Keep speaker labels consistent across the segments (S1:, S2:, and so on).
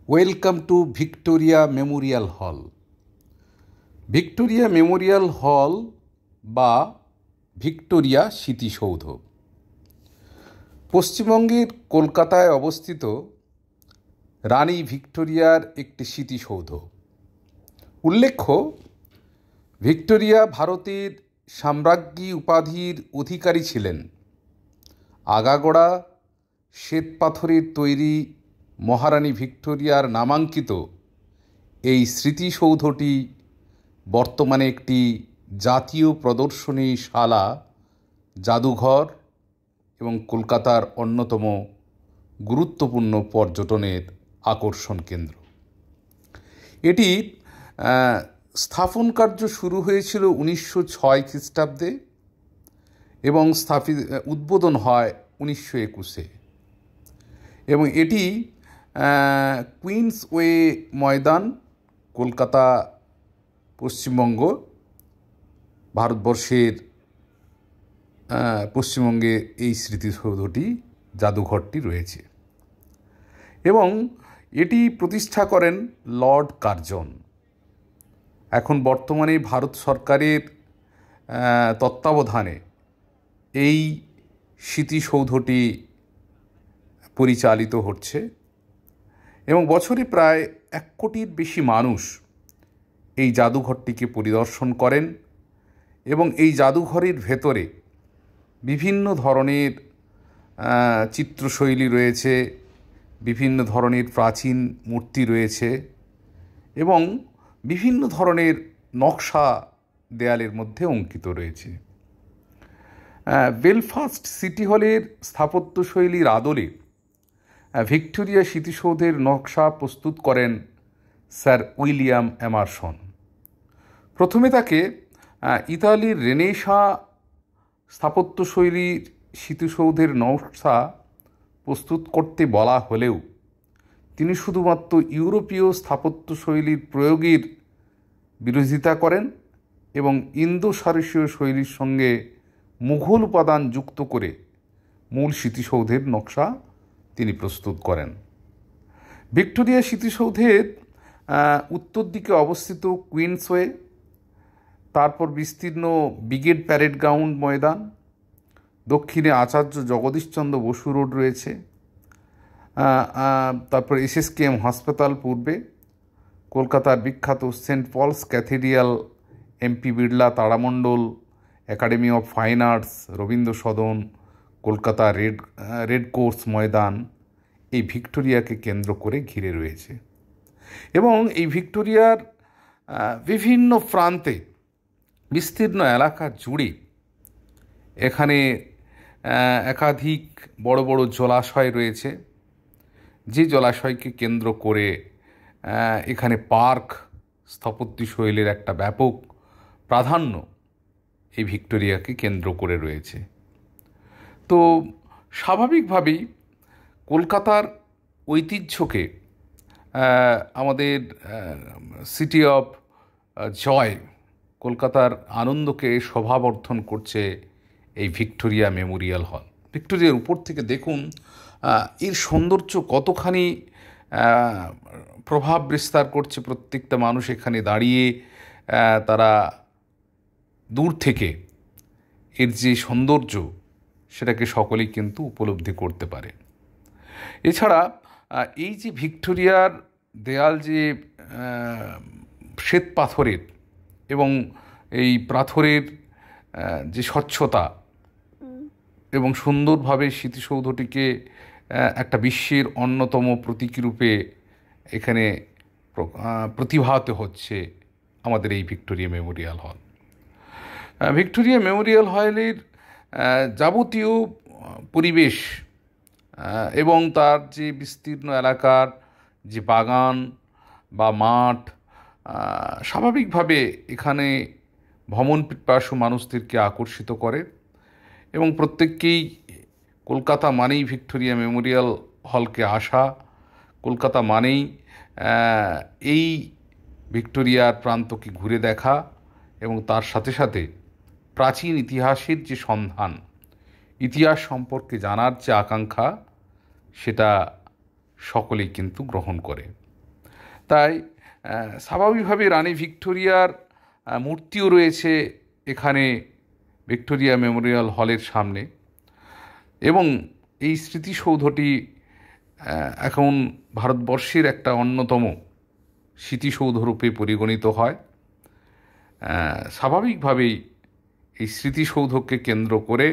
S1: Welcome to Victoria Memorial হল। Victoria Memorial হল বা ভিক্টোরিয়া স্মৃতিসৌধ পশ্চিমবঙ্গের কলকাতায় অবস্থিত রানী ভিক্টোরিয়ার একটি স্মৃতিসৌধ। উল্লেখ্য, ভিক্টোরিয়া ভারতের সাম্রাজ্ঞী উপাধির অধিকারী ছিলেন। আগাগোড়া শ্বেতপাথরের তৈরি মহারানী ভিক্টোরিয়ার নামাঙ্কিত এই স্মৃতিসৌধটি বর্তমানে একটি জাতীয় প্রদর্শনীশালা, জাদুঘর এবং কলকাতার অন্যতম গুরুত্বপূর্ণ পর্যটনের আকর্ষণ কেন্দ্র। এটি স্থাপন কার্য শুরু হয়েছিল 1906 খ্রিস্টাব্দে এবং উদ্বোধন হয় 1921-এ এবং এটি কুইন্সওয়ে ময়দান, কলকাতা, পশ্চিমবঙ্গ, ভারতবর্ষের পশ্চিমবঙ্গে এই স্মৃতিসৌধটি, জাদুঘরটি রয়েছে এবং এটি প্রতিষ্ঠা করেন লর্ড কার্জন। এখন বর্তমানে ভারত সরকারের তত্ত্বাবধানে এই স্মৃতিসৌধটি পরিচালিত হচ্ছে এবং বছরে প্রায় 1 কোটির বেশি মানুষ এই জাদুঘরটিকে পরিদর্শন করেন এবং এই জাদুঘরের ভেতরে বিভিন্ন ধরনের চিত্রশৈলী রয়েছে, বিভিন্ন ধরনের প্রাচীন মূর্তি রয়েছে এবং বিভিন্ন ধরনের নকশা দেয়ালের মধ্যে অঙ্কিত রয়েছে। বেলফাস্ট সিটি হলের স্থাপত্যশৈলীর আদলে ভিক্টোরিয়া স্মৃতিসৌধের নকশা প্রস্তুত করেন স্যার উইলিয়াম এমারসন। প্রথমে তাকে ইতালির রেনেসাঁ স্থাপত্যশৈলীর স্মৃতিসৌধের নকশা প্রস্তুত করতে বলা হলেও তিনি শুধুমাত্র ইউরোপীয় স্থাপত্যশৈলীর প্রয়োগের বিরোধিতা করেন এবং ইন্দো সারেশীয় শৈলীর সঙ্গে মুঘল উপাদান যুক্ত করে মূল স্মৃতিসৌধের নকশা তিনি প্রস্তুত করেন। ভিক্টোরিয়া স্মৃতিসৌধের উত্তর দিকে অবস্থিত কুইন্সওয়ে, তারপর বিস্তীর্ণ ব্রিগেড প্যারেড গ্রাউন্ড ময়দান, দক্ষিণে আচার্য জগদীশচন্দ্র বসু রোড রয়েছে, তারপর SSKM হাসপাতাল পূর্বে, কলকাতার বিখ্যাত Saint Paul's Cathedral, MP Birla Taramandal, Academy of Fine Arts, Rabindra Sadan, Kolkata race course Maidan এই ভিক্টোরিয়াকে কেন্দ্র করে ঘিরে রয়েছে এবং এই ভিক্টোরিয়ার বিভিন্ন প্রান্তে বিস্তীর্ণ এলাকা জুড়ে এখানে একাধিক বড় বড় জলাশয় রয়েছে, যে জলাশয়কে কেন্দ্র করে এখানে পার্ক স্থাপত্যশৈলীর একটা ব্যাপক প্রাধান্য এই ভিক্টোরিয়াকে কেন্দ্র করে রয়েছে। তো স্বাভাবিকভাবেই কলকাতার ঐতিহ্যকে, আমাদের সিটি অফ জয়, কলকাতার আনন্দকে শোভাবর্ধন করছে এই ভিক্টোরিয়া মেমোরিয়াল হল। ভিক্টোরিয়ার উপর থেকে দেখুন এর সৌন্দর্য কতখানি প্রভাব বিস্তার করছে। প্রত্যেকটা মানুষ এখানে দাঁড়িয়ে তারা দূর থেকে এর যে সৌন্দর্য সেটাকে সকলেই কিন্তু উপলব্ধি করতে পারে। এছাড়া এই যে ভিক্টোরিয়ার দেয়াল যে শ্বেত পাথরের এবং এই পাথরের যে স্বচ্ছতা এবং সুন্দরভাবে স্মৃতিসৌধটিকে একটা বিশ্বের অন্যতম প্রতীকী রূপে এখানে প্রতিভাত হচ্ছে আমাদের এই ভিক্টোরিয়া মেমোরিয়াল হল। ভিক্টোরিয়া মেমোরিয়াল হলের যাবতীয় পরিবেশ এবং তার যে বিস্তীর্ণ এলাকার যে বাগান বা মাঠ স্বাভাবিকভাবে এখানে ভ্রমণ পিপাসু মানুষদেরকে আকর্ষিত করে এবং প্রত্যেককেই কলকাতা মানেই ভিক্টোরিয়া মেমোরিয়াল হলকে আসা, কলকাতা মানেই এই ভিক্টোরিয়ার প্রান্তকে ঘুরে দেখা এবং তার সাথে সাথে প্রাচীন ইতিহাসের যে সন্ধান, ইতিহাস সম্পর্কে জানার যে আকাঙ্ক্ষা, সেটা সকলেই কিন্তু গ্রহণ করে। তাই স্বাভাবিকভাবে রানী ভিক্টোরিয়ার মূর্তিও রয়েছে এখানে ভিক্টোরিয়া মেমোরিয়াল হলের সামনে, এবং এই স্মৃতিসৌধটি এখন ভারতবর্ষের একটা অন্যতম স্মৃতিসৌধরূপে পরিগণিত হয়। স্বাভাবিকভাবেই এই স্মৃতিসৌধকে কেন্দ্র করে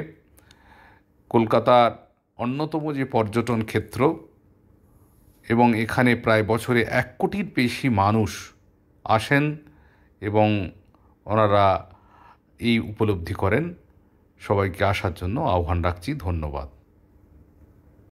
S1: কলকাতার অন্যতম যে পর্যটন ক্ষেত্র, এবং এখানে প্রায় বছরে 1 কোটির বেশি মানুষ আসেন এবং ওনারা এই উপলব্ধি করেন। সবাইকে আসার জন্য আহ্বান রাখছি। ধন্যবাদ।